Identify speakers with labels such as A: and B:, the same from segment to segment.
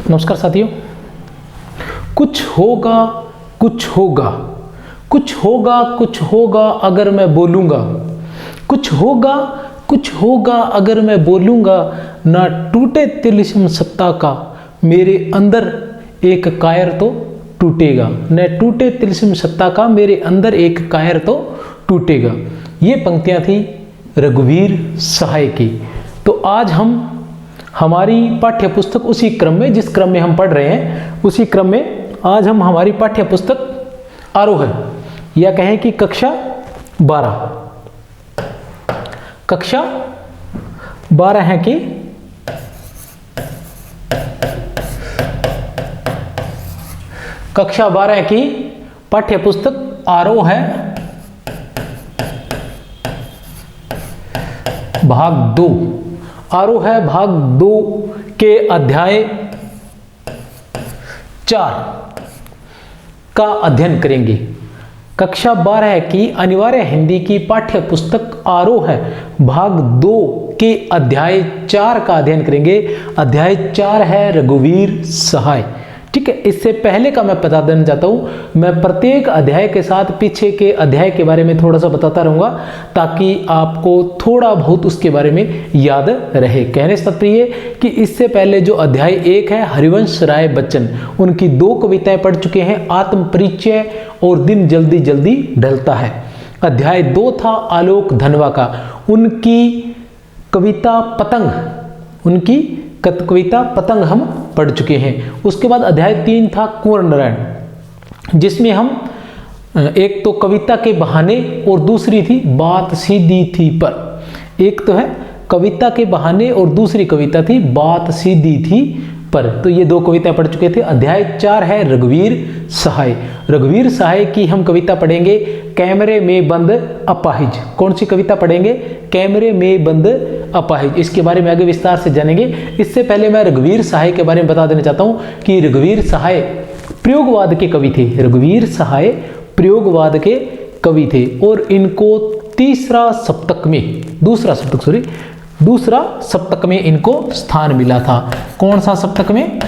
A: नमस्कार साथियों। कुछ होगा कुछ होगा, कुछ होगा कुछ होगा अगर मैं बोलूँगा, कुछ होगा कुछ होगा अगर मैं बोलूँगा, ना टूटे तिलिस्म सत्ता का मेरे अंदर एक कायर तो टूटेगा, न टूटे तिलिस्म सत्ता का मेरे अंदर एक कायर तो टूटेगा। ये पंक्तियाँ थी रघुवीर सहाय की। तो आज हम हमारी पाठ्य पुस्तक उसी क्रम में, जिस क्रम में हम पढ़ रहे हैं उसी क्रम में आज हम हमारी पाठ्य पुस्तक आरोहण या कहें कि कक्षा 12 है कि कक्षा 12 की पाठ्य पुस्तक आरोह है भाग 2। आरोह है भाग 2 के अध्याय 4 का अध्ययन करेंगे। कक्षा 12 की अनिवार्य हिंदी की पाठ्य पुस्तक आरोह है भाग 2 के अध्याय 4 का अध्ययन करेंगे। अध्याय 4 है रघुवीर सहाय। ठीक है, इससे पहले का मैं बता देना चाहता हूं, मैं प्रत्येक अध्याय के साथ पीछे के अध्याय के बारे में थोड़ा सा बताता रहूंगा ताकि आपको थोड़ा बहुत उसके बारे में याद रहे। कहने से तात्पर्य कि इससे पहले जो अध्याय 1 है हरिवंश राय बच्चन, उनकी 2 कविताएं पढ़ चुके हैं, आत्म परिचय और दिन जल्दी जल्दी ढलता है। अध्याय 2 था आलोक धनवा का, उनकी कविता पतंग, उनकी कविता पतंग हम पढ़ चुके हैं। उसके बाद अध्याय 3 था कुंवर नारायण, जिसमें हम एक तो कविता के बहाने और दूसरी थी बात सीधी थी पर। एक तो है कविता के बहाने और दूसरी कविता थी बात सीधी थी पर। तो ये 2 कविताएं पढ़ चुके थे। अध्याय 4 है रघुवीर सहाय। रघुवीर सहाय की हम कविता पढ़ेंगे कैमरे में बंद अपाहिज। कौन सी कविता पढ़ेंगे? कैमरे में बंद अपाहिज। इसके बारे में आगे विस्तार से जानेंगे। इससे पहले मैं रघुवीर सहाय के बारे में बता देना चाहता हूं कि रघुवीर सहाय प्रयोगवाद के कवि थे। रघुवीर सहाय प्रयोगवाद के कवि थे और इनको दूसरा सप्तक में इनको स्थान मिला था। कौन सा सप्तक में?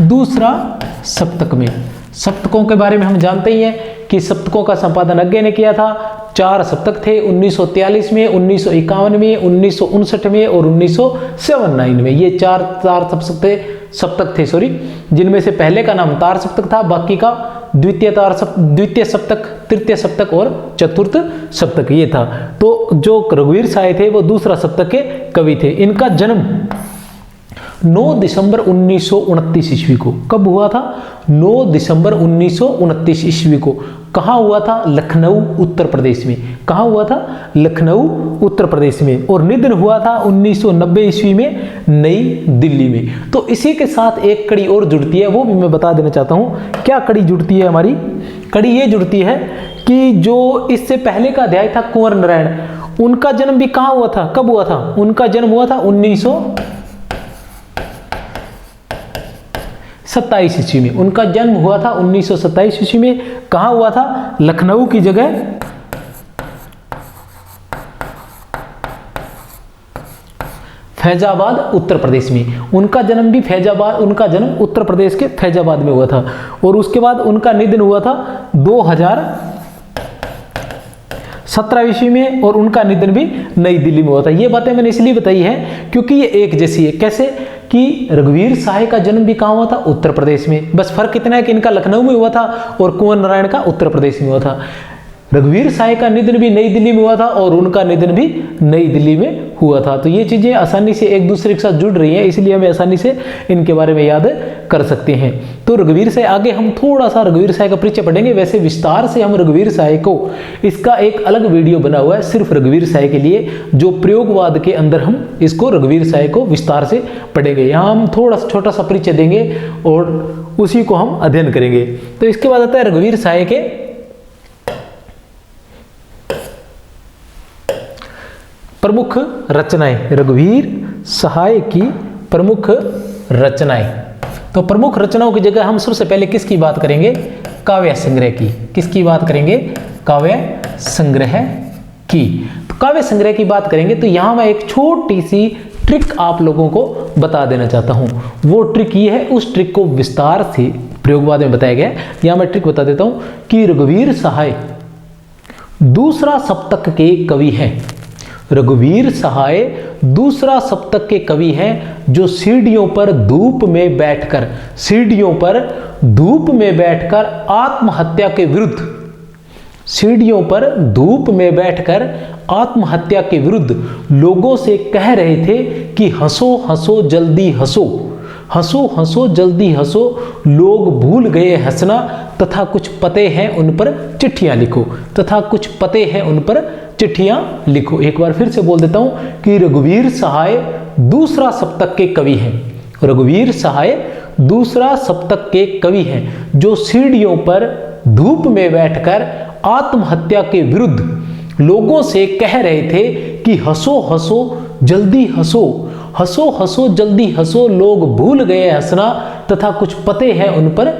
A: दूसरा सप्तक में। सप्तकों के बारे में हम जानते ही हैं कि सप्तकों का संपादन अज्ञे ने किया था। 4 सप्तक थे, 1943 में, 1951 में, 1959 में और 1979 में। ये चार सप्तक थे जिनमें से पहले का नाम तार सप्तक था, बाकी का द्वितीय सप्तक, तृतीय सप्तक और चतुर्थ सप्तक ये था। तो जो रघुवीर सहाय थे वो दूसरा सप्तक के कवि थे। इनका जन्म 9 दिसंबर 1929 ईस्वी को कब हुआ था? 9 दिसंबर 1929 ईस्वी को। कहाँ हुआ था? लखनऊ उत्तर प्रदेश में। कहाँ हुआ था? लखनऊ उत्तर प्रदेश में। और निधन हुआ था 1990 ईस्वी में नई दिल्ली में। तो इसी के साथ एक कड़ी और जुड़ती है, वो भी मैं बता देना चाहता हूँ। क्या कड़ी जुड़ती है? हमारी कड़ी ये जुड़ती है कि जो इससे पहले का अध्याय था कुंवर नारायण, उनका जन्म भी कहाँ हुआ था? कब हुआ था? उनका जन्म हुआ था 1927 ईस्वी में। उनका जन्म हुआ था 1927 ईस्वी में। कहाँ हुआ था? लखनऊ की जगह फैजाबाद उत्तर प्रदेश में। उनका जन्म भी उनका जन्म उत्तर प्रदेश के फैजाबाद में हुआ था। और उसके बाद उनका निधन हुआ था 2017 ईस्वी में और उनका निधन भी नई दिल्ली में हुआ था। ये बातें मैंने इसलिए बताई है क्योंकि ये एक जैसी है। कैसे कि रघुवीर सहाय का जन्म भी कहाँ हुआ था? उत्तर प्रदेश में। बस फर्क इतना है कि इनका लखनऊ में हुआ था और कुंवर नारायण का उत्तर प्रदेश में हुआ था। रघुवीर सहाय का निधन भी नई दिल्ली में हुआ था और उनका निधन भी नई दिल्ली में हुआ था। तो ये चीजें आसानी से एक दूसरे के साथ जुड़ रही हैं, इसलिए हमें आसानी से इनके बारे में याद कर सकते हैं। तो रघुवीर सहाय, आगे हम थोड़ा सा रघुवीर सहाय का परिचय पढ़ेंगे। वैसे विस्तार से हम रघुवीर सहाय को, इसका एक अलग वीडियो बना हुआ है सिर्फ रघुवीर सहाय के लिए, जो प्रयोगवाद के अंदर हम इसको रघुवीर सहाय को विस्तार से पढ़ेंगे। यहाँ हम थोड़ा सा छोटा सा परिचय देंगे और उसी को हम अध्ययन करेंगे। तो इसके बाद आता है रघुवीर सहाय के प्रमुख रचनाएं। रघुवीर सहाय की प्रमुख रचनाएं। तो प्रमुख रचनाओं की जगह हम सबसे पहले किसकी बात करेंगे? काव्य संग्रह की। किसकी बात करेंगे? काव्य संग्रह की। तो काव्य संग्रह की बात करेंगे तो यहां मैं एक छोटी सी ट्रिक आप लोगों को बता देना चाहता हूं। वो ट्रिक ये है, उस ट्रिक को विस्तार से प्रयोगवाद में बताया गया है। यहां मैं ट्रिक बता देता हूं कि रघुवीर सहाय दूसरा सप्तक के कवि हैं। रघुवीर सहाय दूसरा सप्तक के कवि हैं जो सीढ़ियों पर धूप में बैठकर आत्महत्या के विरुद्ध सीढ़ियों पर धूप में बैठकर आत्महत्या के विरुद्ध लोगों से कह रहे थे कि हंसो हंसो जल्दी हंसो, हंसो हंसो जल्दी हंसो, लोग भूल गए हंसना, तथा कुछ पते हैं उन पर चिट्ठियां लिखो, तथा कुछ पते हैं उन पर चिट्ठियां लिखो। एक बार फिर से बोल देता हूं कि रघुवीर सहाय दूसरा सप्तक के कवि हैं। रघुवीर सहाय दूसरा सप्तक के कवि हैं जो सीढ़ियों पर धूप में बैठकर आत्महत्या के विरुद्ध लोगों से कह रहे थे कि हंसो हंसो जल्दी हंसो, हंसो हंसो जल्दी हंसो, लोग भूल गए हंसना, तथा कुछ पते हैं उन पर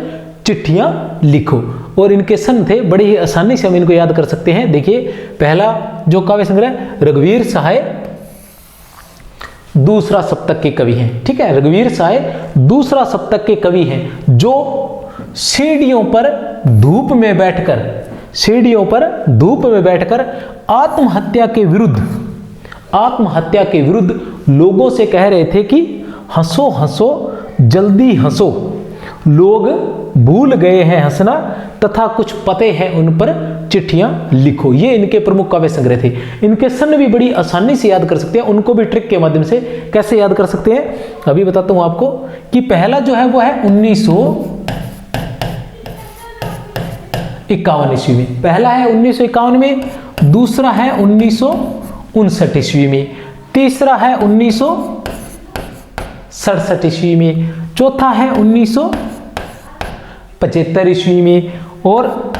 A: चिट्ठियां लिखो। और इनके सन थे, बड़ी ही आसानी से हम इनको याद कर सकते हैं। देखिए, पहला जो काव्य संग्रह रघुवीर सहाय दूसरा सप्तक के कवि हैं, ठीक है। रघुवीर सहाय दूसरा सप्तक के कवि हैं जो सीढ़ियों पर धूप में बैठकर आत्महत्या के विरुद्ध लोगों से कह रहे थे कि हंसो हंसो जल्दी हंसो, लोग भूल गए हैं हंसना, तथा कुछ पते हैं उन पर चिट्ठियां लिखो। ये इनके प्रमुख काव्य संग्रह थे। इनके सन भी बड़ी आसानी से याद कर सकते हैं, उनको भी ट्रिक के माध्यम से कैसे याद कर सकते हैं अभी बताता हूं आपको। कि पहला जो है वो है 1951 ईस्वी में, पहला है 1951 में, दूसरा है 1959 ईस्वी में, तीसरा है 1967 ईस्वी में, चौथा है 1975 ईस्वी में, और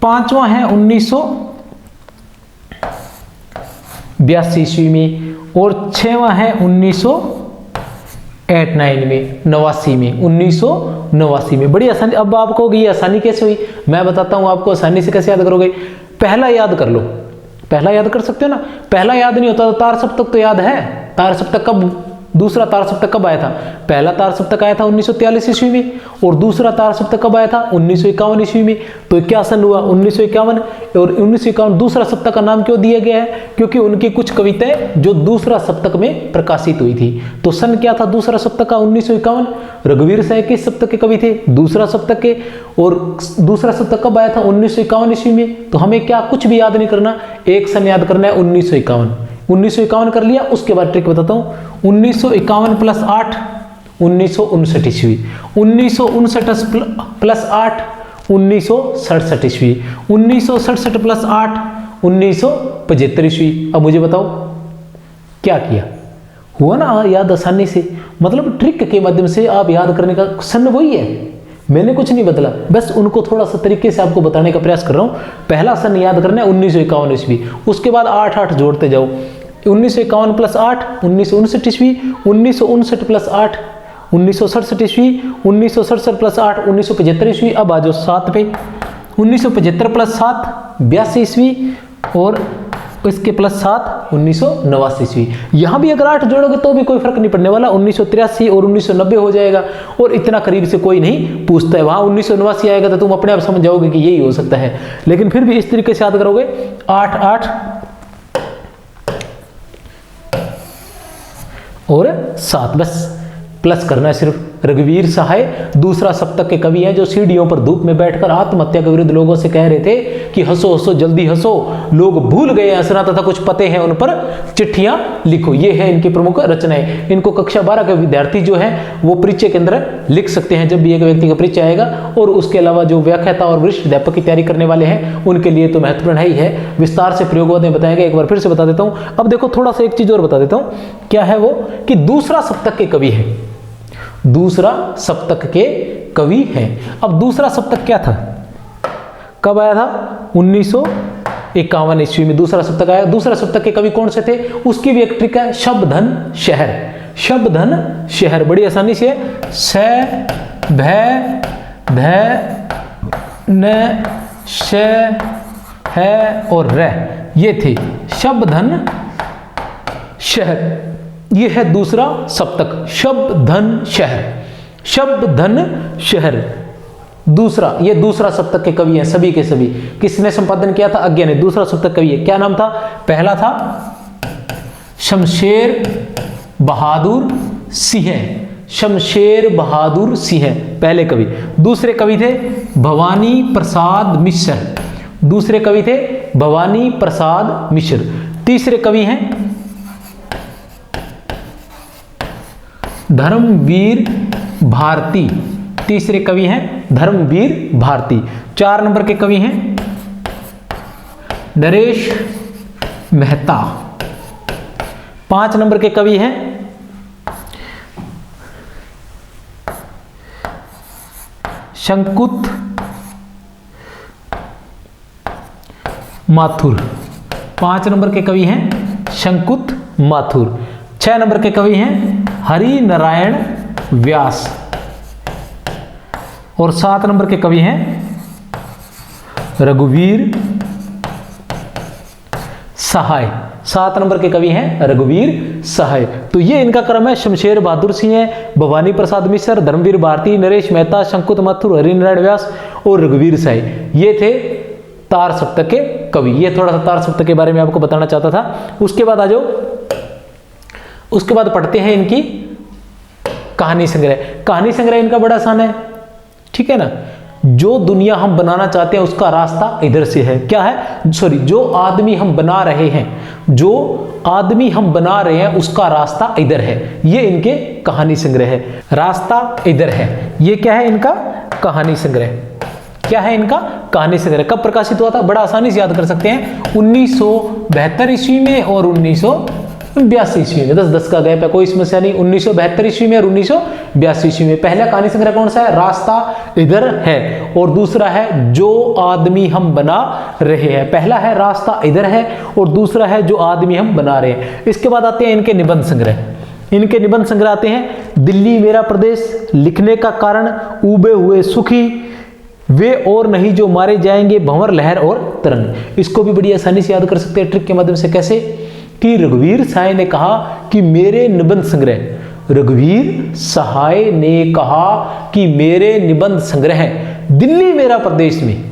A: पांचवा है 1982 ईस्वी में, और छठवां है 1989 में। बड़ी आसानी। अब आपको ये आसानी कैसे हुई मैं बताता हूं आपको, आसानी से कैसे याद करोगे। पहला याद कर लो, पहला याद कर सकते हो ना। पहला याद नहीं होता तो तार सप्तक तो याद है। तार सप्तक कब, दूसरा तार सप्तक कब आया था? पहला तार सप्तक आया था 1943 ईस्वी में, और दूसरा तार सप्तक कब आया था? 1951 ईस्वी में। तो क्या सन हुआ? 1951। और 1951 दूसरा सप्तक का नाम क्यों दिया गया है? क्योंकि उनकी कुछ कविताएं जो दूसरा सप्तक में प्रकाशित हुई थी। तो सन क्या था दूसरा सप्तक का? 1951। रघुवीर सहाय किस सप्तक के कवि थे? दूसरा सप्तक के। और दूसरा सप्तक कब आया था? 1951 ईस्वी में। तो हमें क्या कुछ भी याद नहीं करना, एक सन याद करना है 1951। 1951 कर लिया। उसके बाद ट्रिक बताता हूं। 1951 प्लस 8 1959 ईस्वी, 1959 प्लस 8 1967 ईस्वी, 1967 प्लस 8 1975 ईस्वी। अब मुझे बताओ क्या किया? हुआ ना याद आसानी से। मतलब ट्रिक के माध्यम से आप याद करने का सन वही है, मैंने कुछ नहीं बदला, बस उनको थोड़ा सा तरीके से आपको बताने का प्रयास कर रहा हूं। पहला सन याद करना है 1951 ईस्वी, उसके बाद 8 जोड़ते जाओ। 1951 प्लस 8 1959 ईस्वी, 1959 प्लस 8 1967 ईस्वी, 1967 प्लस 8 1975 ईस्वी। अब आ जाओ 7 पे। 1975 प्लस 7 82 ईस्वी, और इसके प्लस 7 1989 ईस्वी। यहां भी अगर 8 जोड़ोगे तो भी कोई फर्क नहीं पड़ने वाला, 1983 और 1990 हो जाएगा। और इतना करीब से कोई नहीं पूछता है। वहां 1989 आएगा तो तुम अपने आप समझ जाओगे कि यही हो सकता है। लेकिन फिर भी इस तरीके से याद करोगे 8 8 और 7, बस प्लस करना है सिर्फ। रघुवीर सहाय दूसरा सप्तक के कवि हैं जो सीढ़ियों पर धूप में बैठकर आत्महत्या के विरुद्ध लोगों से कह रहे थे कि हंसो हंसो जल्दी हंसो, लोग भूल गए हंसना, तथा कुछ पते हैं उन पर चिट्ठियां लिखो। ये है इनकी प्रमुख रचनाएं। इनको कक्षा 12 के विद्यार्थी जो है वो परिचय के अंदर लिख सकते हैं जब भी एक व्यक्ति का परिचय आएगा। और उसके अलावा जो व्याख्याता और वरिष्ठ अध्यापक की तैयारी करने वाले हैं उनके लिए तो महत्वपूर्ण ही है। विस्तार से प्रयोगवाद में बताया गया, एक बार फिर से बता देता हूं। अब देखो थोड़ा सा एक चीज और बता देता हूं, क्या है वो कि दूसरा सप्तक के कवि है, दूसरा सप्तक के कवि हैं। अब दूसरा सप्तक क्या था, कब आया था? 1951 ईस्वी में दूसरा सप्तक आया। दूसरा सप्तक के कवि कौन से थे? उसकी भी एक ट्रिक है, शब्दधन शहर। शब्दधन शहर बड़ी आसानी से स भ ध न श है और र, ये थे शब्दधन शहर। ये है दूसरा सप्तक, शब्द धन शहर, शब्द धन शहर दूसरा, ये दूसरा सप्तक के कवि हैं सभी के सभी। किसने संपादन किया था? अज्ञा ने। दूसरा सप्तक कवि है, क्या नाम था? पहला था शमशेर बहादुर सिंह, शमशेर बहादुर सिंह पहले कवि। दूसरे कवि थे भवानी प्रसाद मिश्र, दूसरे कवि थे भवानी प्रसाद मिश्र। तीसरे कवि हैं धर्मवीर भारती, तीसरे कवि हैं धर्मवीर भारती। 4 नंबर के कवि हैं नरेश मेहता। 5 नंबर के कवि हैं शंकुत माथुर। 5 नंबर के कवि हैं शंकुत माथुर। 6 नंबर के कवि हैं हरि नारायण व्यास और 7 नंबर के कवि हैं रघुवीर सहाय। 7 नंबर के कवि हैं रघुवीर सहाय। तो ये इनका क्रम है, शमशेर बहादुर सिंह है, भवानी प्रसाद मिश्र, धर्मवीर भारती, नरेश मेहता, शंकुत माथुर, हरिनारायण व्यास और रघुवीर सहाय। ये थे तार सप्तक के कवि। ये थोड़ा सा तार सप्तक के बारे में आपको बताना चाहता था। उसके बाद आ जाओ, उसके बाद पढ़ते हैं इनकी कहानी संग्रह। कहानी संग्रह इनका बड़ा आसान है, ठीक है ना। जो दुनिया हम बनाना चाहते हैं उसका रास्ता इधर से है। क्या है? सॉरी, जो आदमी हम बना रहे हैं, जो आदमी हम बना रहे हैं उसका रास्ता इधर है। ये इनके कहानी संग्रह है, रास्ता इधर है। ये क्या है? इनका कहानी संग्रह। क्या है इनका? कहानी संग्रह। कब प्रकाशित हुआ था? बड़ा आसानी से याद कर सकते हैं, 1972 ईस्वी में और 1982 ईस्वी में। 10 का गैप है, कोई समस्या नहीं। 1972 ईस्वी में और 1982 ईस्वी में। पहला कहानी संग्रह कौन सा है? रास्ता इधर है। और दूसरा है जो आदमी हम बना रहे हैं। पहला है रास्ता इधर है और दूसरा है जो आदमी हम बना रहे हैं। इसके बाद आते हैं इनके निबंध संग्रह। इनके निबंध संग्रह आते हैं दिल्ली मेरा प्रदेश, लिखने का कारण, उबे हुए सुखी, वे और नहीं जो मारे जाएंगे, भंवर, लहर और तरंग। इसको भी बड़ी आसानी से याद कर सकते हैं ट्रिक के माध्यम से। कैसे? कि रघुवीर सहाय ने कहा कि मेरे निबंध संग्रह, रघुवीर सहाय ने कहा कि मेरे निबंध संग्रह दिल्ली मेरा प्रदेश में,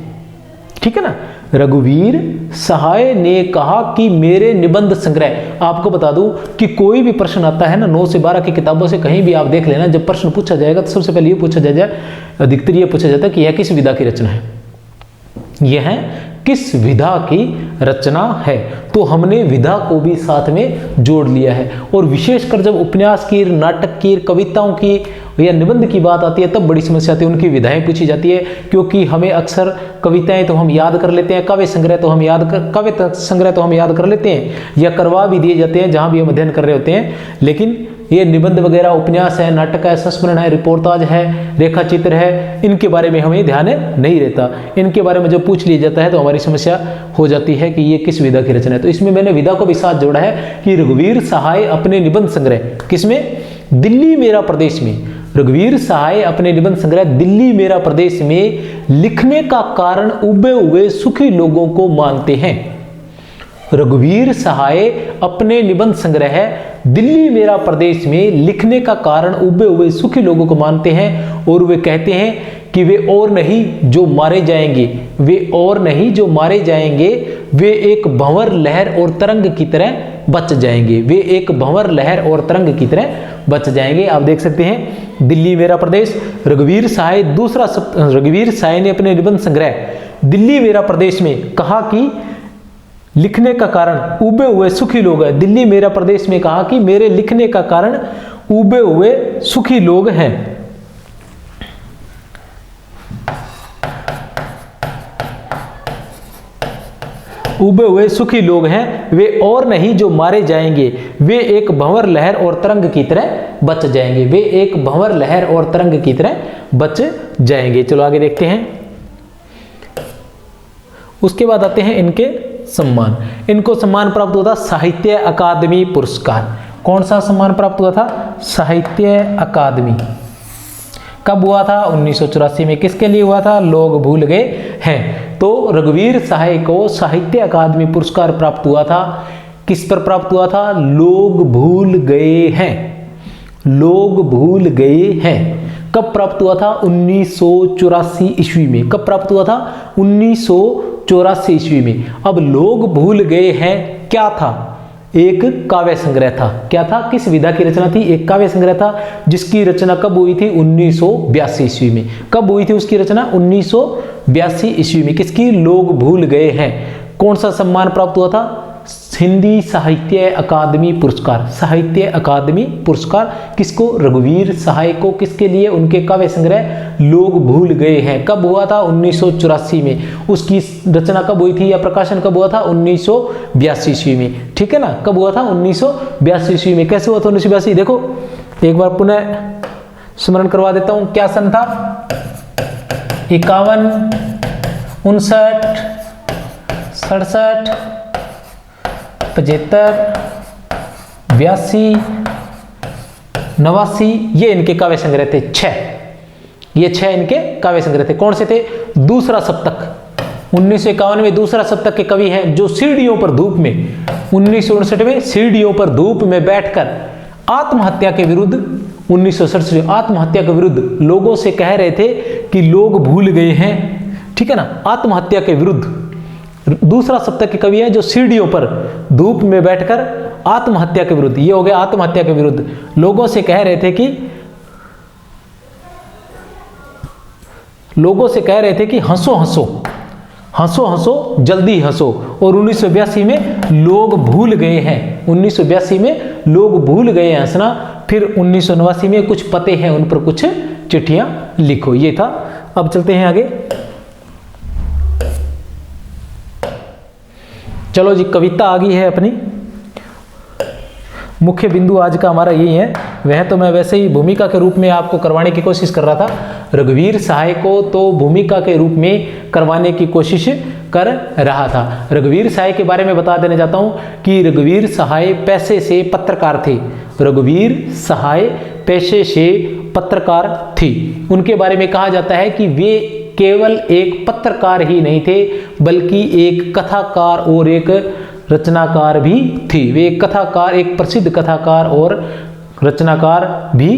A: ठीक है ना। रघुवीर सहाय ने कहा कि मेरे निबंध संग्रह। आपको बता दूं कि कोई भी प्रश्न आता है ना 9 से 12 की किताबों से, कहीं भी आप देख लेना, जब प्रश्न पूछा जाएगा तो सबसे पहले ये पूछा जाएगा, अधिकतर ये पूछा जाता है कि यह किस विधा की रचना है, यह किस विधा की रचना है। तो हमने विधा को भी साथ में जोड़ लिया है। और विशेषकर जब उपन्यास की, नाटक की, कविताओं की या निबंध की बात आती है तब बड़ी समस्या आती है, उनकी विधाएं पूछी जाती है। क्योंकि हमें अक्सर कविताएं तो हम याद कर लेते हैं, काव्य संग्रह तो हम याद कर लेते हैं या करवा भी दिए जाते हैं जहां भी हम अध्ययन कर रहे होते हैं। लेकिन ये निबंध वगैरह, उपन्यास है, नाटक है, संस्मरण है, रिपोर्टाज है, रेखा चित्र है, इनके बारे में हमें ध्यान नहीं रहता। इनके बारे में जब पूछ लिया जाता है तो हमारी समस्या हो जाती है कि ये किस विधा की रचना है। तो इसमें मैंने विधा को भी साथ जोड़ा है कि रघुवीर सहाय अपने निबंध संग्रह, किसमें? दिल्ली मेरा प्रदेश में। रघुवीर सहाय अपने निबंध संग्रह दिल्ली मेरा प्रदेश में लिखने का कारण उबे हुए सुखी लोगों को मानते हैं। रघुवीर सहाय अपने निबंध संग्रह दिल्ली मेरा प्रदेश में लिखने का कारण उबे हुए सुखी लोगों को मानते हैं। और वे कहते हैं कि वे और नहीं जो मारे जाएंगे, वे और नहीं जो मारे जाएंगे, वे एक भंवर, लहर और तरंग की तरह बच जाएंगे, वे एक भंवर, लहर और तरंग की तरह बच जाएंगे। आप देख सकते हैं दिल्ली मेरा प्रदेश, रघुवीर सहाय। रघुवीर सहाय ने अपने निबंध संग्रह दिल्ली मेरा प्रदेश में कहा कि लिखने का कारण उबे हुए सुखी लोग हैं। दिल्ली मेरा प्रदेश में कहा कि मेरे लिखने का कारण उबे हुए सुखी लोग हैं। उबे हुए सुखी लोग हैं, वे और नहीं जो मारे जाएंगे, वे एक भंवर, लहर और तरंग की तरह बच जाएंगे, वे एक भंवर, लहर और तरंग की तरह बच जाएंगे। चलो आगे देखते हैं। उसके बाद आते हैं इनके सम्मान। इनको सम्मान प्राप्त हुआ था साहित्य अकादमी पुरस्कार। कौन सा सम्मान प्राप्त हुआ था? साहित्य अकादमी। कब हुआ था? 1984 में। किसके लिए हुआ था? लोग भूल गए हैं। तो रघुवीर सहाय को साहित्य अकादमी पुरस्कार प्राप्त हुआ था। किस पर प्राप्त हुआ था? लोग भूल गए हैं। लोग भूल गए हैं कब प्राप्त हुआ था? 1984 ईस्वी में। कब प्राप्त हुआ था? 1984 ईस्वी में। अब लोग भूल गए हैं क्या था? एक काव्य संग्रह था। क्या था? किस विधा की रचना थी? एक काव्य संग्रह था, जिसकी रचना कब हुई थी? 1982 ईस्वी में। कब हुई थी उसकी रचना? 1982 ईस्वी में। किसकी? लोग भूल गए हैं। कौन सा सम्मान प्राप्त हुआ था? हिंदी साहित्य अकादमी पुरस्कार। साहित्य अकादमी पुरस्कार किसको? रघुवीर सहाय को। किसके लिए? उनके काव्य संग्रह लोग भूल गए हैं। कब हुआ था? 1984 में। उसकी रचना कब हुई थी या प्रकाशन कब हुआ था? 1982 ईस्वी में। ठीक है ना? कब हुआ था? 1982 ईस्वी में। कैसे हुआ था 1982? देखो एक बार पुनः स्मरण करवा देता हूं। क्या सन था? 51, 59, 67, 75, 82, 89, ये इनके काव्य संग्रह थे। 6, ये 6 इनके काव्य संग्रह थे। कौन से थे? दूसरा सप्तक। 1951 में दूसरा सप्तक के कवि हैं जो सीढ़ियों पर धूप में, 1959 में सीढ़ियों पर धूप में बैठकर आत्महत्या के विरुद्ध, 1967 आत्महत्या के विरुद्ध लोगों से कह रहे थे कि लोग भूल गए हैं। ठीक है ना? आत्महत्या के विरुद्ध दूसरा सप्तक के कवि हैं जो सीढ़ियों पर धूप में बैठकर आत्महत्या के विरुद्ध, ये हो गया आत्महत्या के विरुद्ध, लोगों से कह रहे थे कि हंसो हंसो हंसो हंसो जल्दी हंसो। और 1982 में लोग भूल गए हैं। 1982 में लोग भूल गए हैं हंसना। फिर 1989 में कुछ पते हैं उन पर कुछ चिट्ठियां लिखो। ये था। अब चलते हैं आगे। चलो जी, कविता आ गई है अपनी। मुख्य बिंदु आज का हमारा यही है। वह तो मैं वैसे ही भूमिका के रूप में आपको करवाने की कोशिश कर रहा था। रघुवीर सहाय को तो भूमिका के रूप में करवाने की कोशिश कर रहा था। रघुवीर सहाय के बारे में बता देने जाता हूं कि रघुवीर सहाय पेशे से पत्रकार थे। रघुवीर सहाय पेशे से पत्रकार थी। उनके बारे में कहा जाता है कि वे केवल एक पत्रकार ही नहीं थे, बल्कि एक कथाकार और एक रचनाकार भी थी। वे एक कथाकार, एक प्रसिद्ध कथाकार और रचनाकार भी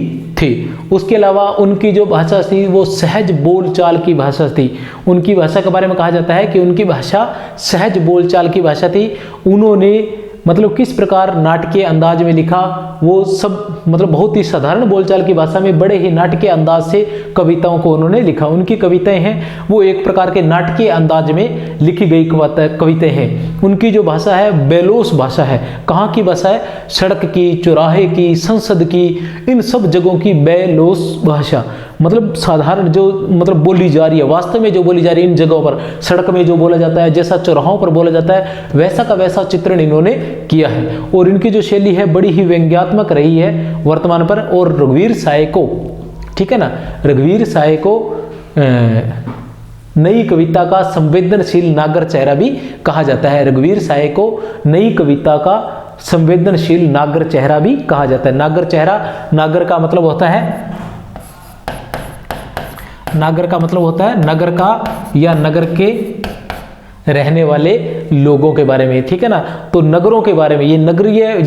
A: थे। उसके अलावा उनकी जो भाषा थी वो सहज बोलचाल की भाषा थी। उनकी भाषा के बारे में कहा जाता है कि उनकी भाषा सहज बोलचाल की भाषा थी। उन्होंने मतलब किस प्रकार नाटकीय अंदाज में लिखा, वो सब मतलब बहुत ही साधारण बोलचाल की भाषा में बड़े ही नाटकीय अंदाज से कविताओं को उन्होंने लिखा। उनकी कविताएं हैं वो एक प्रकार के नाटकीय अंदाज में लिखी गई कविताएं हैं। उनकी जो भाषा है बेलोस भाषा है। कहाँ की भाषा है? सड़क की, चौराहे की, संसद की, इन सब जगहों की बेलोस भाषा। मतलब साधारण जो मतलब बोली जा रही है, वास्तव में जो बोली जा रही है इन जगहों पर, सड़क में जो बोला जाता है, जैसा चौराहों पर बोला जाता है, वैसा का वैसा चित्रण इन्होंने किया है। और इनकी जो शैली है बड़ी ही व्यंग्यात्मक रही है वर्तमान पर। और रघुवीर सहाय को, ठीक है ना, रघुवीर सहाय को नई कविता का संवेदनशील नागर चेहरा भी कहा जाता है। रघुवीर सहाय को नई कविता का संवेदनशील नागर चेहरा भी कहा जाता है। नागर चेहरा, नागर का मतलब होता है, नागर का मतलब होता है नगर का या नगर के रहने वाले लोगों के बारे में। ठीक है ना? तो नगरों के बारे में, ये नगरीय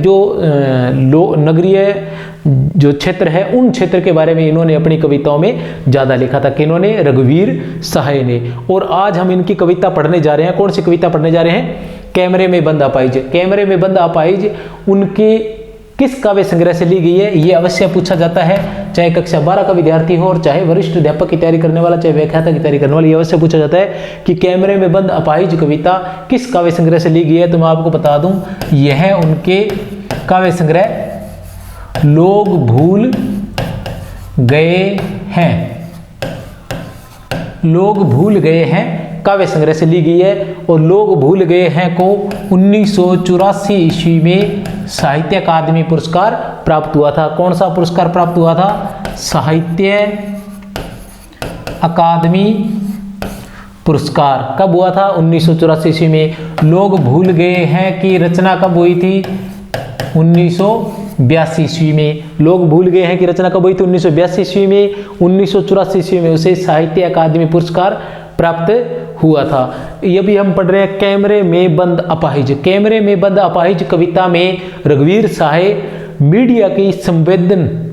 A: जो क्षेत्र है उन क्षेत्र के बारे में इन्होंने अपनी कविताओं में ज़्यादा लिखा था। कि इन्होंने रघुवीर सहाय ने। और आज हम इनकी कविता पढ़ने जा रहे हैं। कौन सी कविता पढ़ने जा रहे हैं? कैमरे में बंद अपाहिज। कैमरे में बंद अपाहिज उनके किस काव्य संग्रह से ली गई है, ये अवश्य पूछा जाता है। चाहे कक्षा 12 का विद्यार्थी हो और चाहे वरिष्ठ अध्यापक की तैयारी करने वाला, चाहे व्याख्याता की तैयारी करने वाला, ये अवश्य पूछा जाता है कि कैमरे में बंद अपाहिज कविता किस काव्य संग्रह से ली गई है। तो मैं आपको बता दूं, यह है उनके काव्य संग्रह लोग भूल गए हैं। लोग भूल गए हैं काव्य संग्रह से ली गई है। और लोग भूल गए हैं को 1984 ईस्वी में साहित्य अकादमी पुरस्कार प्राप्त हुआ था। कौन सा पुरस्कार प्राप्त हुआ था? साहित्य अकादमी पुरस्कार। कब हुआ था? 1984 ईस्वी में। लोग भूल गए हैं की रचना कब हुई थी? 1982 ईस्वी में। लोग भूल गए हैं की रचना कब हुई थी? 1982 ईस्वी में। 1984 ईस्वी में उसे साहित्य अकादमी पुरस्कार प्राप्त हुआ था। ये भी हम पढ़ रहे हैं कैमरे में बंद अपाहिज। कैमरे में बंद अपाहिज कविता में रघुवीर साहे मीडिया की संवेदनहीनता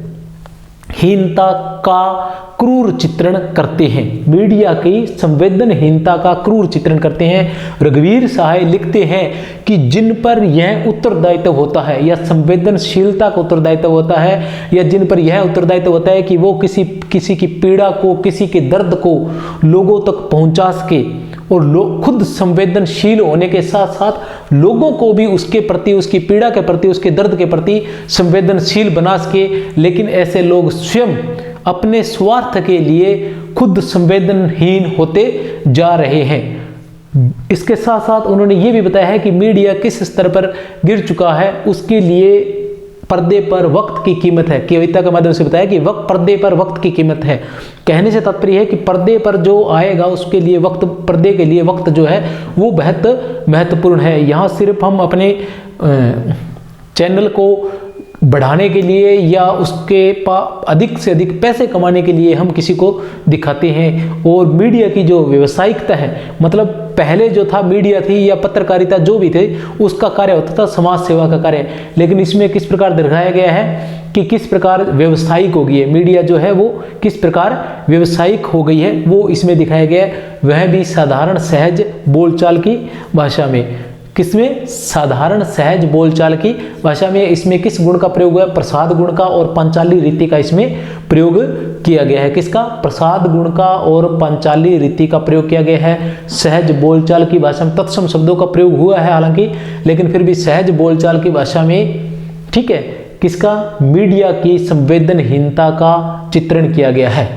A: का क्रूर चित्रण करते हैं। मीडिया की संवेदनहीनता का क्रूर चित्रण करते हैं। रघुवीर साहे लिखते हैं कि जिन पर यह उत्तरदायित्व होता है या संवेदनशीलता का उत्तरदायित्व होता है, या जिन पर यह उत्तरदायित्व होता है कि वो किसी की पीड़ा को, किसी के दर्द को लोगों तक पहुंचा सके और लोग खुद संवेदनशील होने के साथ साथ लोगों को भी उसके प्रति, उसकी पीड़ा के प्रति, उसके दर्द के प्रति संवेदनशील बना सके। लेकिन ऐसे लोग स्वयं अपने स्वार्थ के लिए खुद संवेदनहीन होते जा रहे हैं। इसके साथ साथ उन्होंने ये भी बताया है कि मीडिया किस स्तर पर गिर चुका है, उसके लिए पर्दे पर वक्त की कीमत है। कविता के माध्यम से बताया कि पर्दे पर वक्त की कीमत है। कहने से तात्पर्य है कि पर्दे पर जो आएगा उसके लिए वक्त, पर्दे के लिए वक्त जो है वो बहुत महत्वपूर्ण है। यहाँ सिर्फ हम अपने चैनल को बढ़ाने के लिए या उसके अधिक से अधिक पैसे कमाने के लिए हम किसी को दिखाते हैं। और मीडिया की जो व्यावसायिकता है, मतलब पहले जो था मीडिया थी या पत्रकारिता जो भी थे, उसका कार्य होता था समाज सेवा का कार्य। लेकिन इसमें किस प्रकार दिखाया गया है कि किस प्रकार व्यावसायिक हो गई है मीडिया, जो है वो किस प्रकार व्यावसायिक हो गई है, वो इसमें दिखाया गया है। वह भी साधारण सहज बोलचाल की भाषा में। किसमें? साधारण सहज बोलचाल की भाषा में। इसमें किस गुण का प्रयोग हुआ है? प्रसाद गुण का और पांचाली रीति का इसमें प्रयोग किया गया है। किसका? प्रसाद गुण का और पांचाली रीति का प्रयोग किया गया है। सहज बोलचाल की भाषा में तत्सम शब्दों का प्रयोग हुआ है हालांकि, लेकिन फिर भी सहज बोलचाल की भाषा में, ठीक है, किसका? मीडिया की संवेदनहीनता का चित्रण किया गया है।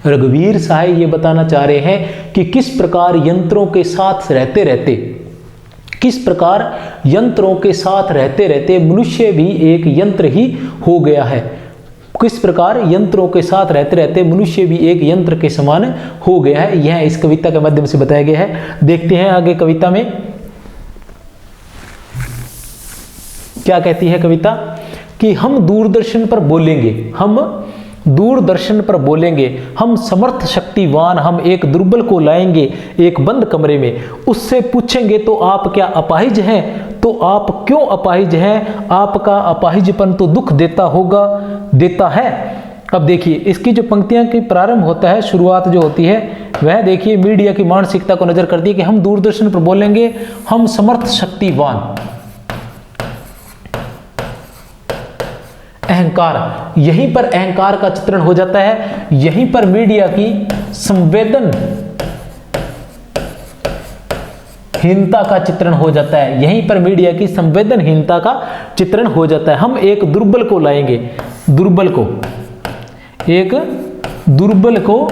A: रघुवीर साहे ये बताना चाह रहे हैं कि किस प्रकार यंत्रों के साथ रहते रहते मनुष्य भी एक यंत्र ही हो गया है। किस प्रकार यंत्रों के साथ रहते रहते मनुष्य भी एक यंत्र के समान हो गया है, यह इस कविता के माध्यम से बताया गया है। देखते हैं आगे कविता में क्या कहती है कविता, कि हम दूरदर्शन पर बोलेंगे, हम समर्थ शक्तिवान, हम एक दुर्बल को लाएंगे एक बंद कमरे में, उससे पूछेंगे तो आप क्या अपाहिज हैं, तो आप क्यों अपाहिज हैं, आपका अपाहिजपन तो दुख देता है। अब देखिए इसकी जो पंक्तियां की प्रारंभ होता है, शुरुआत जो होती है वह देखिए मीडिया की मानसिकता को नजर करती है कि हम दूरदर्शन पर बोलेंगे, हम समर्थ शक्तिवान, अहंकार, यहीं पर अहंकार का चित्रण हो जाता है, यहीं पर मीडिया की संवेदनहीनता का चित्रण हो जाता है, यहीं पर मीडिया की संवेदनहीनता का चित्रण हो जाता है। हम एक दुर्बल को लाएंगे, एक दुर्बल को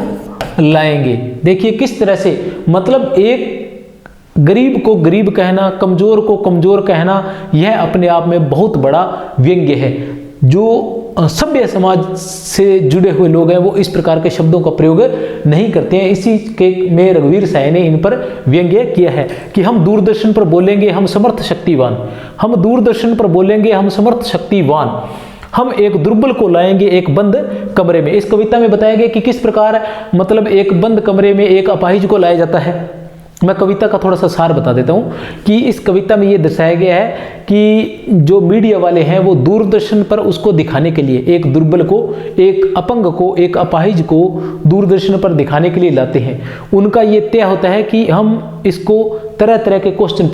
A: लाएंगे। देखिए किस तरह से, मतलब एक गरीब को गरीब कहना, कमजोर को कमजोर कहना, यह अपने आप में बहुत बड़ा व्यंग्य है। जो सभ्य समाज से जुड़े हुए लोग हैं वो इस प्रकार के शब्दों का प्रयोग नहीं करते हैं। इसी के में रघुवीर साहे ने इन पर व्यंग्य किया है कि हम दूरदर्शन पर बोलेंगे, हम समर्थ शक्तिवान, हम दूरदर्शन पर बोलेंगे, हम समर्थ शक्तिवान, हम एक दुर्बल को लाएंगे एक बंद कमरे में। इस कविता में बताया गया कि किस प्रकार, मतलब एक बंद कमरे में एक अपाहिज को लाया जाता है। मैं कविता का थोड़ा सा सार बता देता हूँ कि इस कविता में ये दर्शाया गया है कि जो मीडिया वाले हैं वो दूरदर्शन पर उसको दिखाने के लिए एक दुर्बल को, एक अपंग को, एक अपाहिज को दूरदर्शन पर दिखाने के लिए लाते हैं। उनका ये तय होता है कि हम इसको तरह तरह के प्रश्न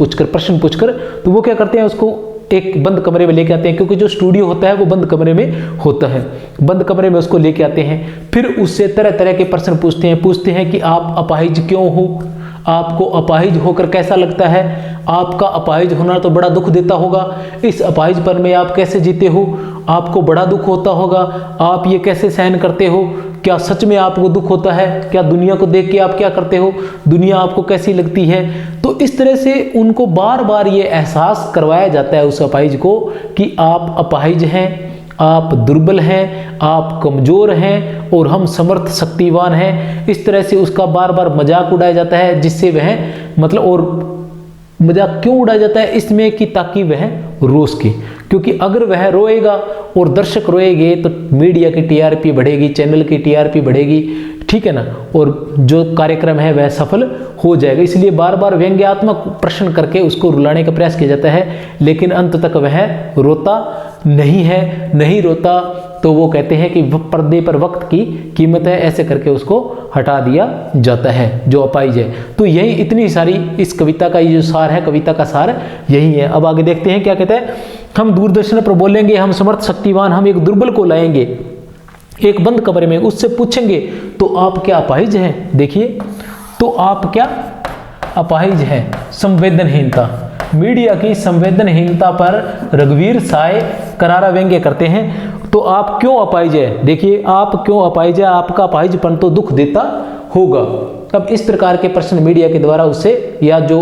A: पूछकर, तो वो क्या करते हैं, उसको एक बंद कमरे में लेके आते हैं, क्योंकि जो स्टूडियो होता है वो बंद कमरे में होता है। बंद कमरे में उसको लेके आते हैं, फिर उससे तरह तरह के प्रश्न पूछते हैं कि आप अपाहिज क्यों हो, आपको अपाहिज होकर कैसा लगता है, आपका अपाहिज होना तो बड़ा दुख देता होगा, इस अपाहिजपन में आप कैसे जीते हो, आपको बड़ा दुख होता होगा, आप ये कैसे सहन करते हो, क्या सच में आपको दुख होता है, क्या दुनिया को देख के आप क्या करते हो, दुनिया आपको कैसी लगती है। तो इस तरह से उनको बार बार ये एहसास करवाया जाता है उस अपाहिज को कि आप अपाहिज हैं, आप दुर्बल हैं, आप कमजोर हैं और हम समर्थ शक्तिवान हैं। इस तरह से उसका बार बार मजाक उड़ाया जाता है, जिससे वह, मतलब, और मजाक क्यों उड़ाया जाता है इसमें कि ताकि वह रो सके, क्योंकि अगर वह रोएगा और दर्शक रोएंगे तो मीडिया की टीआरपी बढ़ेगी, चैनल की टीआरपी बढ़ेगी, ठीक है ना, और जो कार्यक्रम है वह सफल हो जाएगा। इसलिए बार बार व्यंग्यात्मक प्रश्न करके उसको रुलाने का प्रयास किया जाता है, लेकिन अंत तक वह रोता नहीं है। नहीं रोता तो वो कहते हैं कि पर्दे पर वक्त की कीमत है, ऐसे करके उसको हटा दिया जाता है जो अपाहिज है। तो यही इतनी सारी इस कविता का ये जो सार है, कविता का सार यही है। अब आगे देखते हैं क्या कहते हैं। हम दूरदर्शन पर बोलेंगे, हम समर्थ शक्तिवान, हम एक दुर्बल को लाएंगे एक बंद कमरे में, उससे पूछेंगे तो आप क्या अपाहिज हैं। देखिए, तो आप क्या अपाहिज हैं। संवेदनहीनता, मीडिया की संवेदनहीनता पर रघुवीर साय करारा व्यंग्य करते हैं। तो आप क्यों अपाहिज है, देखिए आप क्यों अपाहिज है, आपका अपाहिजपन तो दुख देता होगा। अब इस प्रकार के प्रश्न मीडिया के द्वारा उससे, या जो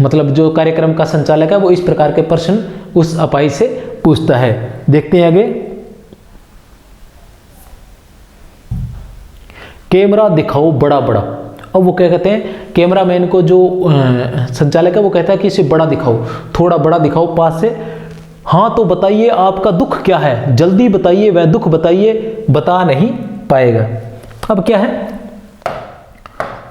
A: मतलब जो कार्यक्रम का संचालक है वो इस प्रकार के प्रश्न उस अपाहिज से पूछता है। देखते हैं आगे। कैमरा दिखाओ बड़ा बड़ा। अब वो क्या कहते हैं, कैमरामैन को जो संचालक है वो कहता है कि इसे बड़ा दिखाओ, थोड़ा बड़ा दिखाओ पास से। हाँ तो बताइए आपका दुख क्या है, जल्दी बताइए वह दुख बताइए, बता नहीं पाएगा। अब क्या है,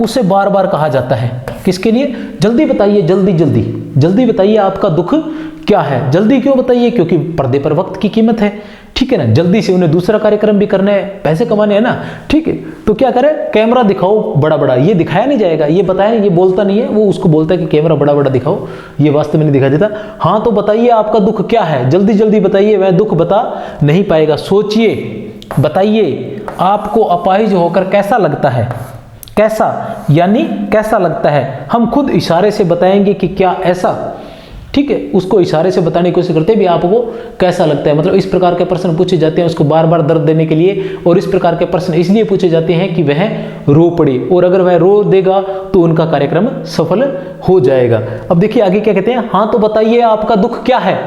A: उसे बार बार कहा जाता है, किसके लिए, जल्दी बताइए, जल्दी जल्दी जल्दी बताइए आपका दुख क्या है। जल्दी क्यों बताइए, क्योंकि पर्दे पर वक्त की कीमत है, ठीक है ना, जल्दी से उन्हें दूसरा कार्यक्रम भी करना है, पैसे कमाने हैं ना, ठीक है। तो क्या करें, कैमरा दिखाओ बड़ा बड़ा। ये दिखाया नहीं जाएगा, ये बताया, ये बोलता नहीं है, वो उसको बोलता है कि कैमरा बड़ा बड़ा दिखाओ, ये वास्तव में नहीं दिखाई देता। हाँ तो बताइए आपका दुख क्या है, जल्दी जल्दी बताइए, वह दुख बता नहीं पाएगा। सोचिए, बताइए आपको अपाहिज होकर कैसा लगता है। कैसा यानी कैसा लगता है, हम खुद इशारे से बताएंगे कि क्या ऐसा, ठीक है, उसको इशारे से बताने की कोशिश करते हैं भी आपको कैसा लगता है। मतलब इस प्रकार के प्रश्न पूछे जाते हैं उसको बार बार दर्द देने के लिए, और इस प्रकार के प्रश्न इसलिए पूछे जाते हैं कि वह रो पड़े, और अगर वह रो देगा तो उनका कार्यक्रम सफल हो जाएगा। अब देखिए आगे क्या कहते हैं, हाँ तो बताइए आपका दुख क्या है,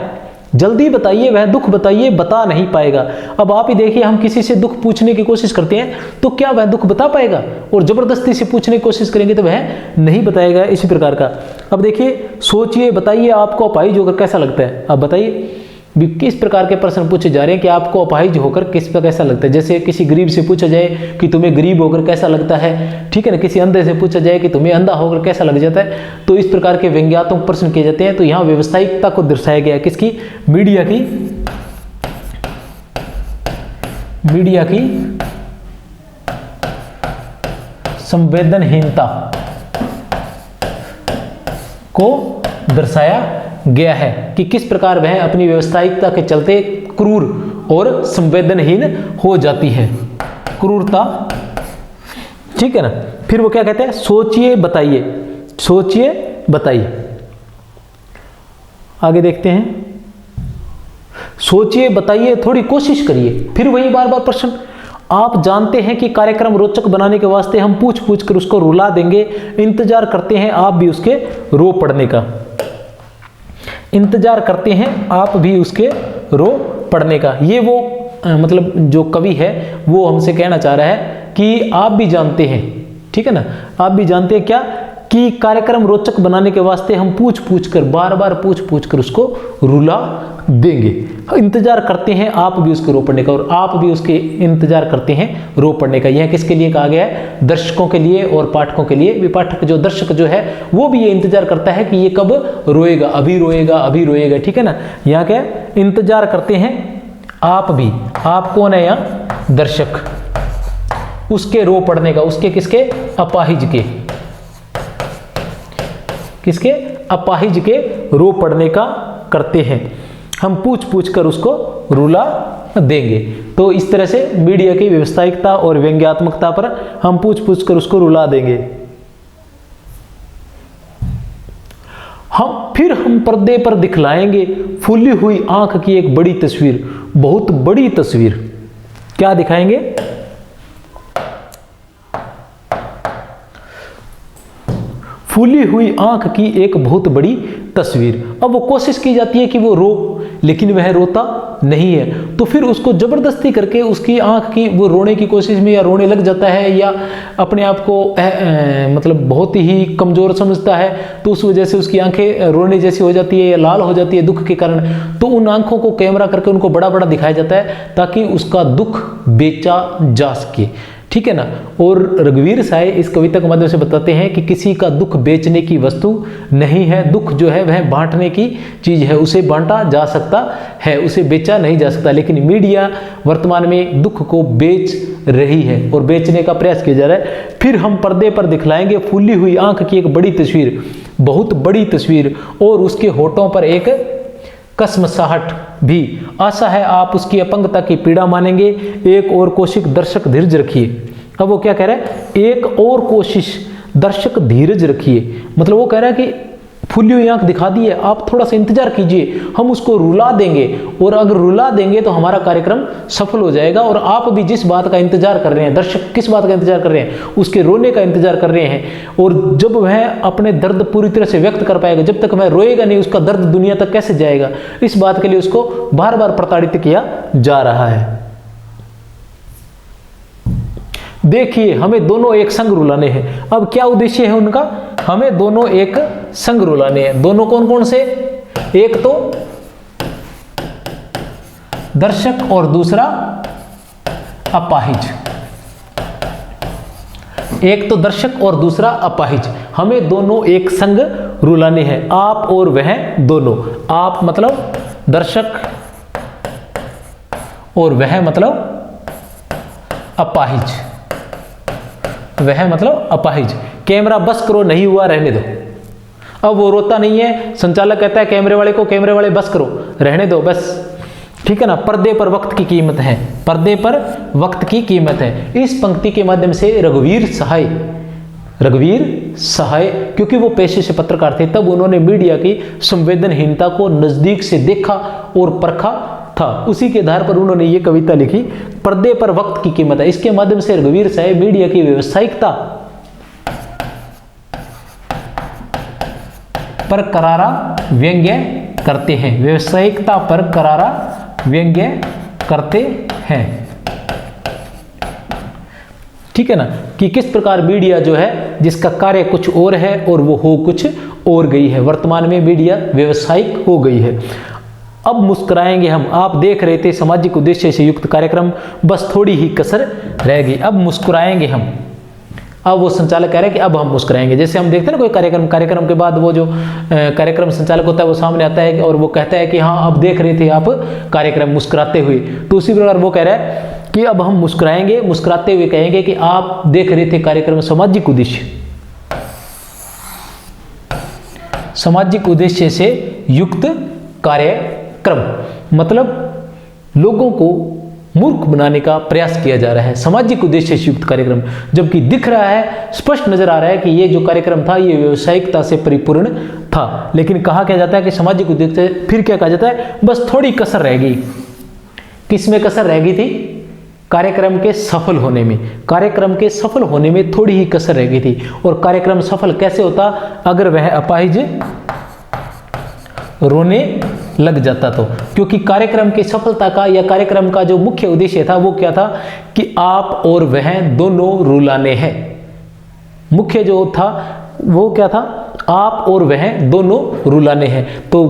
A: जल्दी बताइए वह दुख बताइए, बता नहीं पाएगा। अब आप ही देखिए, हम किसी से दुख पूछने की कोशिश करते हैं तो क्या वह दुख बता पाएगा, और जबरदस्ती से पूछने की कोशिश करेंगे तो वह नहीं बताएगा, इसी प्रकार का। अब देखिए, सोचिए, बताइए आपको अपाहिज होकर कैसा लगता है। अब बताइए, किस प्रकार के प्रश्न पूछे जा रहे हैं कि आपको अपाहिज होकर किस पर कैसा लगता है। जैसे किसी गरीब से पूछा जाए कि तुम्हें गरीब होकर कैसा लगता है, ठीक है ना, किसी अंधे से पूछा जाए कि तुम्हें अंधा होकर कैसा लग जाता है। तो इस प्रकार के व्यंग्यात्मक प्रश्न किए जाते हैं। तो यहाँ व्यवसायिकता को दर्शाया गया है, किसकी, मीडिया की संवेदनहीनता को दर्शाया गया है कि किस प्रकार वह अपनी व्यवसायिकता के चलते क्रूर और संवेदनहीन हो जाती है, क्रूरता, ठीक है ना। फिर वो क्या कहते हैं, सोचिए बताइए, सोचिए बताइए। आगे देखते हैं, सोचिए बताइए, थोड़ी कोशिश करिए। फिर वही बार बार प्रश्न, आप जानते हैं कि कार्यक्रम रोचक बनाने के वास्ते हम पूछ पूछ कर उसको रुला देंगे, इंतजार करते हैं आप भी उसके रो पड़ने का, इंतजार करते हैं आप भी उसके रो पड़ने का। ये वो मतलब जो कवि है वो हमसे कहना चाह रहा है कि आप भी जानते हैं, ठीक है ना, आप भी जानते हैं क्या, कि कार्यक्रम रोचक बनाने के वास्ते हम पूछ पूछ कर, बार बार पूछ पूछ कर उसको रुला देंगे। इंतजार करते हैं आप भी उसके रो पड़ने का, और आप भी उसके इंतजार करते हैं रो पड़ने का। यह किसके लिए कहा गया है, दर्शकों के लिए और पाठकों के लिए। पाठक जो दर्शक जो है वो भी ये इंतजार करता है कि ये कब रोएगा, अभी रोएगा, अभी रोएगा, ठीक है ना। यहाँ क्या इंतजार करते हैं आप भी, आप कौन है यहाँ, दर्शक, उसके रो पड़ने का, उसके किसके, अपाहिज के, किसके, अपाहिज के रो पड़ने का करते हैं। हम पूछ पूछ कर उसको रुला देंगे। तो इस तरह से मीडिया की व्यवसायिकता और व्यंग्यात्मकता पर हम पूछ पूछ कर उसको रुला देंगे। हम पर्दे पर दिखलाएंगे फूली हुई आंख की एक बड़ी तस्वीर, बहुत बड़ी तस्वीर। क्या दिखाएंगे, फूली हुई आंख की एक बहुत बड़ी तस्वीर। अब वो कोशिश की जाती है कि वो रो, लेकिन वह रोता नहीं है। तो फिर उसको जबरदस्ती करके उसकी आंख की वो रोने की कोशिश में या रोने लग जाता है, या अपने आप को मतलब बहुत ही कमजोर समझता है, तो उस वजह से उसकी आंखें रोने जैसी हो जाती है या लाल हो जाती है दुख के कारण। तो उन आंखों को कैमरा करके उनको बड़ा बड़ा दिखाया जाता है ताकि उसका दुख बेचा जा सके। ठीक है ना। और रघुवीर साय इस कविता के माध्यम से बताते हैं कि किसी का दुख बेचने की वस्तु नहीं है, दुख जो है वह बांटने की चीज़ है, उसे बांटा जा सकता है, उसे बेचा नहीं जा सकता। लेकिन मीडिया वर्तमान में दुख को बेच रही है और बेचने का प्रयास किया जा रहा है। फिर हम पर्दे पर दिखलाएंगे फूली हुई आंख की एक बड़ी तस्वीर, बहुत बड़ी तस्वीर, और उसके होठों पर एक कसमसाहट भी। आशा है आप उसकी अपंगता की पीड़ा मानेंगे। एक और कोशिश दर्शक धीरज रखिए। अब वो क्या कह रहा है, एक और कोशिश दर्शक धीरज रखिए, मतलब वो कह रहा है कि फूली हुई आंख दिखा दी है, आप थोड़ा सा इंतजार कीजिए, हम उसको रुला देंगे, और अगर रुला देंगे तो हमारा कार्यक्रम सफल हो जाएगा। और आप भी जिस बात का इंतजार कर रहे हैं, दर्शक किस बात का इंतजार कर रहे हैं, उसके रोने का इंतजार कर रहे हैं। और जब वह अपने दर्द पूरी तरह से व्यक्त कर पाएगा, जब तक वह रोएगा नहीं, उसका दर्द दुनिया तक कैसे जाएगा, इस बात के लिए उसको बार बार प्रताड़ित किया जा रहा है। देखिए हमें दोनों एक संग रुलाने हैं। अब क्या उद्देश्य है उनका, हमें दोनों एक संग रुलाने हैं। दोनों कौन कौन से, एक तो दर्शक और दूसरा अपाहिज। एक तो दर्शक और दूसरा अपाहिज, हमें दोनों एक संग रुलाने हैं, आप और वह दोनों। आप मतलब दर्शक और वह मतलब अपाहिज, वह मतलब अपाहिज। कैमरा बस करो, नहीं हुआ रहने दो। अब वो रोता नहीं है, संचालक कहता है कैमरे वाले को, कैमरे वाले बस करो, रहने दो बस, ठीक है ना। पर्दे पर वक्त की कीमत है, पर्दे पर वक्त की कीमत है। इस पंक्ति के माध्यम से रघुवीर सहाय क्योंकि वो पेशे से पत्रकार थे, तब उन्होंने मीडिया की संवेदनहीनता को नजदीक से देखा और परखा था। उसी के आधार पर उन्होंने ये कविता लिखी, पर्दे पर वक्त की कीमत है। इसके माध्यम से रघुवीर साहब मीडिया की व्यावसायिकता पर करारा व्यंग्य करते हैं, व्यावसायिकता पर करारा व्यंग्य करते हैं, ठीक है ना। कि किस प्रकार मीडिया जो है जिसका कार्य कुछ और है और वो हो कुछ और गई है। वर्तमान में मीडिया व्यावसायिक हो गई है। अब मुस्कुराएंगे हम, आप देख रहे थे सामाजिक उद्देश्य से युक्त कार्यक्रम, बस थोड़ी ही कसर रह गई, अब मुस्कुराएंगे हम। अब वो संचालक कह रहे हैं कि अब हम मुस्कुराएंगे। जैसे हम देखते हैं ना कोई कार्यक्रम के बाद वो जो कार्यक्रम संचालक होता है वो सामने आता है और वो कहता है कि हाँ अब देख रहे थे आप कार्यक्रम मुस्कुराते हुए, तो उसी प्रकार वो कह रहा है कि अब हम मुस्कुराएंगे, मुस्कुराते हुए कहेंगे कि आप देख रहे थे कार्यक्रम सामाजिक उद्देश्य से युक्त कार्यक्रम, मतलब लोगों को मूर्ख बनाने का प्रयास किया जा रहा है, सामाजिक उद्देश्य से युक्त कार्यक्रम। जबकि दिख रहा है, स्पष्ट नजर आ रहा है कि ये जो कार्यक्रम था ये व्यावसायिकता से परिपूर्ण था। लेकिन कहा क्या जाता है कि सामाजिक उद्देश्य, फिर क्या कहा जाता है, बस थोड़ी कसर रह गई। किसमें कसर रह गई थी, कार्यक्रम के सफल होने में। कार्यक्रम के सफल होने में थोड़ी ही कसर रह गई थी। और कार्यक्रम सफल कैसे होता, अगर वह अपाहिज रोने लग जाता तो। क्योंकि कार्यक्रम की सफलता का या कार्यक्रम का जो मुख्य उद्देश्य था वो क्या था कि आप और वह दोनों रुलाने हैं। मुख्य जो था वो क्या था, आप और वह दोनों रुलाने हैं। तो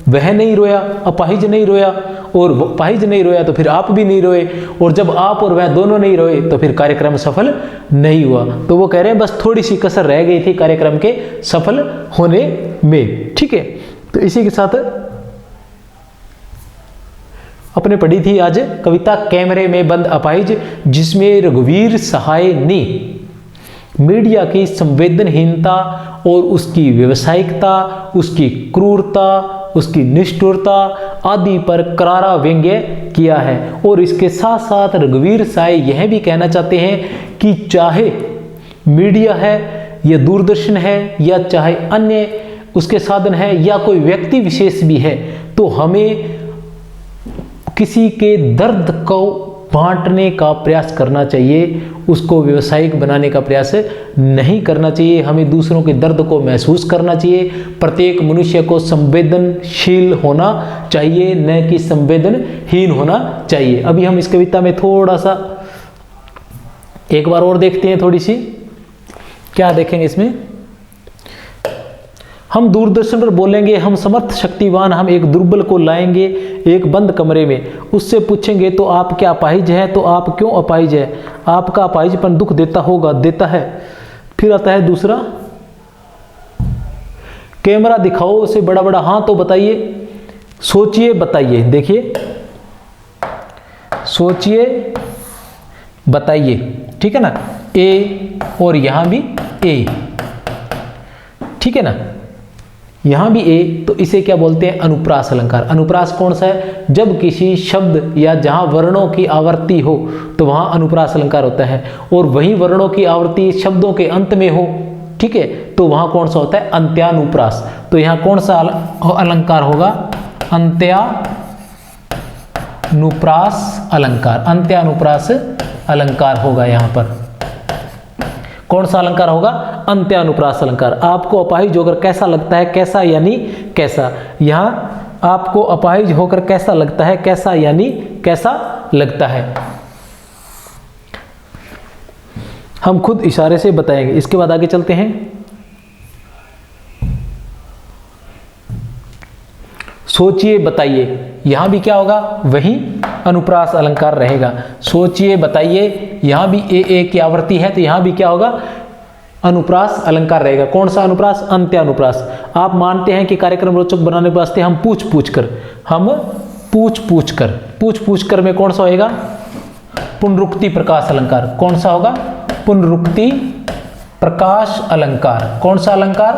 A: वह नहीं रोया, अपाहिज नहीं रोया, और अपाहिज नहीं रोया तो फिर आप भी नहीं रोए, और जब आप और वह दोनों नहीं रोए तो फिर कार्यक्रम सफल नहीं हुआ। तो वो कह रहे हैं बस थोड़ी सी कसर रह गई थी कार्यक्रम के सफल होने में, ठीक है। तो इसी के साथ अपने पढ़ी थी आज कविता कैमरे में बंद अपाहिज, जिसमें रघुवीर सहाय ने मीडिया की संवेदनहीनता और उसकी व्यावसायिकता, उसकी क्रूरता, उसकी निष्ठुरता आदि पर करारा व्यंग्य किया है। और इसके साथ साथ रघुवीर साय यह भी कहना चाहते हैं कि चाहे मीडिया है या दूरदर्शन है या चाहे अन्य उसके साधन है या कोई व्यक्ति विशेष भी है, तो हमें किसी के दर्द को बांटने का प्रयास करना चाहिए, उसको व्यावसायिक बनाने का प्रयास नहीं करना चाहिए। हमें दूसरों के दर्द को महसूस करना चाहिए। प्रत्येक मनुष्य को संवेदनशील होना चाहिए, न कि संवेदनहीन होना चाहिए। अभी हम इस कविता में थोड़ा सा एक बार और देखते हैं, थोड़ी सी क्या देखेंगे इसमें। हम दूरदर्शन पर बोलेंगे, हम समर्थ शक्तिवान, हम एक दुर्बल को लाएंगे एक बंद कमरे में, उससे पूछेंगे तो आप क्या अपाहिज है, तो आप क्यों अपाहिज है, आपका अपाहिजपन दुख देता होगा, देता है। फिर आता है दूसरा, कैमरा दिखाओ उसे बड़ा बड़ा, हाँ तो बताइए, सोचिए बताइए, देखिए सोचिए बताइए, ठीक है ना, ए और यहां भी ए, ठीक है ना, यहां भी ए, तो इसे क्या बोलते हैं, अनुप्रास अलंकार। अनुप्रास कौन सा है, जब किसी शब्द या जहां वर्णों की आवर्ती हो तो वहां अनुप्रास अलंकार होता है, और वही वर्णों की आवर्ती शब्दों के अंत में हो, ठीक है, तो वहां कौन सा होता है, अंत्यानुप्रास। तो यहां कौन सा अलंकार होगा, अंत्यानुप्रास अलंकार, अंत्यानुप्रास अलंकार होगा। यहां पर कौन सा अलंकार होगा, अंत्यानुप्रास अलंकार। आपको अपाहिज होकर कैसा लगता है, कैसा यानी कैसा, यहां आपको अपाहिज होकर कैसा लगता है, कैसा यानी कैसा लगता है, हम खुद इशारे से बताएंगे। इसके बाद आगे चलते हैं, सोचिए बताइए, यहां भी क्या होगा, वही अनुप्रास अलंकार रहेगा। सोचिए बताइए, यहां भी ए की आवृत्ति है, तो यहां भी क्या होगा, अनुप्रास अलंकार रहेगा। कौन सा अनुप्रास, अंत्यानुप्रास। आप मानते हैं कि कार्यक्रम रोचक बनाने के वास्ते हम पूछ पूछ कर में कौन सा होएगा, पुनरुक्ति प्रकाश अलंकार। कौन सा होगा, पुनरुक्ति प्रकाश अलंकार। कौन सा अलंकार,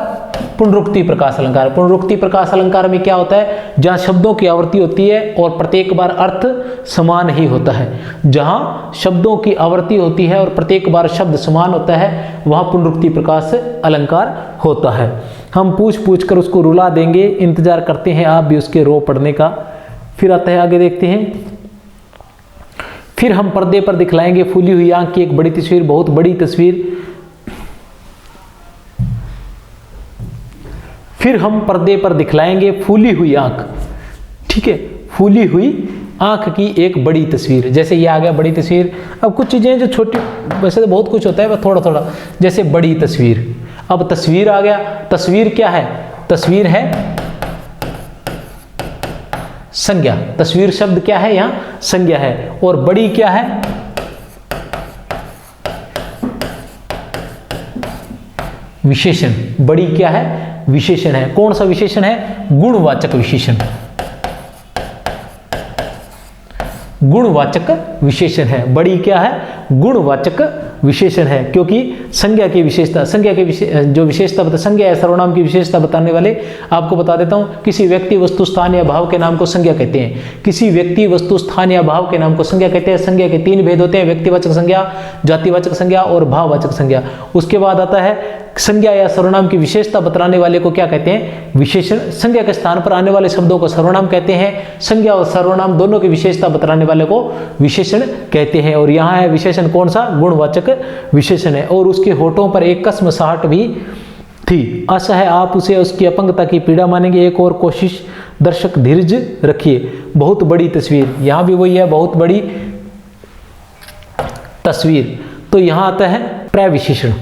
A: पुनरुक्ति प्रकाश अलंकार। पुनरुक्ति प्रकाश अलंकार में क्या होता है, जहां शब्दों की आवृत्ति होती है और प्रत्येक बार अर्थ समान ही होता है, जहां शब्दों की आवृत्ति होती है और प्रत्येक बार शब्द समान होता है, वहां पुनरुक्ति प्रकाश अलंकार होता है। हम पूछ कर उसको रुला देंगे, इंतजार करते हैं आप भी उसके रो पढ़ने का। फिर आता है, आगे देखते हैं, फिर हम पर्दे पर दिखलाएंगे फूली हुई आंख की एक बड़ी तस्वीर, बहुत बड़ी तस्वीर। फिर हम पर्दे पर दिखलाएंगे फूली हुई आंख, ठीक है, फूली हुई आंख की एक बड़ी तस्वीर। जैसे ये आ गया बड़ी तस्वीर। अब कुछ चीजें जो छोटी, वैसे तो बहुत कुछ होता है पर थोड़ा थोड़ा, जैसे बड़ी तस्वीर। अब तस्वीर आ गया, तस्वीर क्या है, तस्वीर है संज्ञा। तस्वीर शब्द क्या है, यहां संज्ञा है। और बड़ी क्या है, विशेषण। बड़ी क्या है, विशेषण है। कौन सा विशेषण है, गुणवाचक विशेषण। गुणवाचक विशेषण है। बड़ी क्या है, गुणवाचक विशेषण है, क्योंकि संज्ञा की विशेषता, संज्ञा की जो विशेषता बता, संज्ञा या सर्वनाम की विशेषता बताने वाले आपको बता देता हूं। किसी व्यक्ति, वस्तु, स्थान या भाव के नाम को संज्ञा कहते हैं। किसी व्यक्ति, वस्तु, स्थान या भाव के नाम को संज्ञा कहते हैं। संज्ञा के 3 भेद होते हैं, व्यक्तिवाचक संज्ञा, जातिवाचक संज्ञा और भाववाचक संज्ञा। उसके बाद आता है संज्ञा या सर्वनाम की विशेषता बतलाने वाले को क्या कहते हैं, विशेषण। संज्ञा के स्थान पर आने वाले शब्दों को सर्वनाम कहते हैं। संज्ञा और सर्वनाम दोनों की विशेषता बतलाने वाले को विशेषण कहते हैं। और यहाँ है विशेषण कौन सा, गुणवाचक विशेषण है। और उसके होठों पर एक कसमसाहट भी थी। आशा है आप उसे उसकी अपंगता की पीड़ा मानेंगे। एक और कोशिश, दर्शक धीरज रखिए। बहुत बड़ी तस्वीर, यहां भी वही है, बहुत बड़ी तस्वीर। तो यहां आता है प्रविशेषण।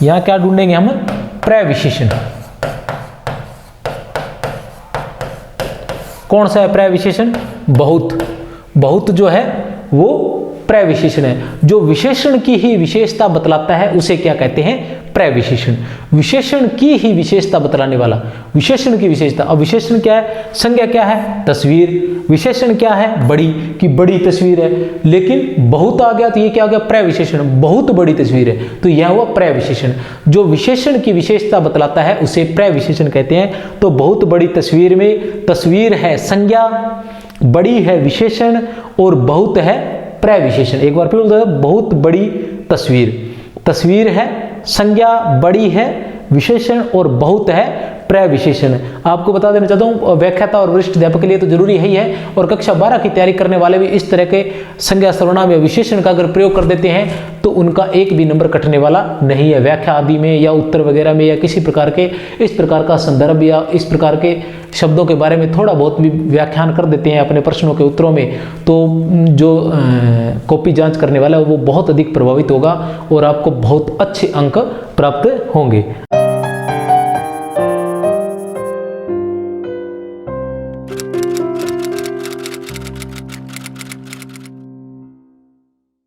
A: यहां क्या ढूंढेंगे हम, प्रविशेषण। कौन सा है प्रविशेषण, बहुत। बहुत जो है वो प्रविशेषण है। जो विशेषण की ही विशेषता बतलाता है उसे क्या कहते हैं, प्रविशेषण। विशेषण की ही विशेषता बतलाने वाला, विशेषण की विशेषता। अब विशेषण क्या है, संज्ञा क्या है, तस्वीर। विशेषण क्या है, बड़ी, की बड़ी तस्वीर है। लेकिन बहुत आ गया तो ये क्या हो गया, प्रविशेषण। बहुत बड़ी तस्वीर है तो यह हुआ प्रविशेषण। जो विशेषण की विशेषता बतलाता है उसे प्रविशेषण कहते हैं। तो बहुत बड़ी तस्वीर में तस्वीर है संज्ञा, बड़ी है विशेषण और बहुत है प्रविशेषण। एक बार फिर बोलते हैं, बहुत बड़ी तस्वीर। तस्वीर है संज्ञा, बड़ी है विशेषण और बहुत है प्रविशेषण। आपको बता देना चाहता हूँ, व्याख्याता और वरिष्ठ अध्यापक के लिए तो जरूरी है ही है। और कक्षा 12 की तैयारी करने वाले भी इस तरह के संज्ञा, सर्वनाम या विशेषण का अगर प्रयोग कर देते हैं तो उनका एक भी नंबर कटने वाला नहीं है। व्याख्या आदि में या उत्तर वगैरह में या किसी प्रकार के इस प्रकार का संदर्भ या इस प्रकार के शब्दों के बारे में थोड़ा बहुत भी व्याख्यान कर देते हैं अपने प्रश्नों के उत्तरों में, तो जो कॉपी जांच करने वाला है वो बहुत अधिक प्रभावित होगा और आपको बहुत अच्छे अंक प्राप्त होंगे।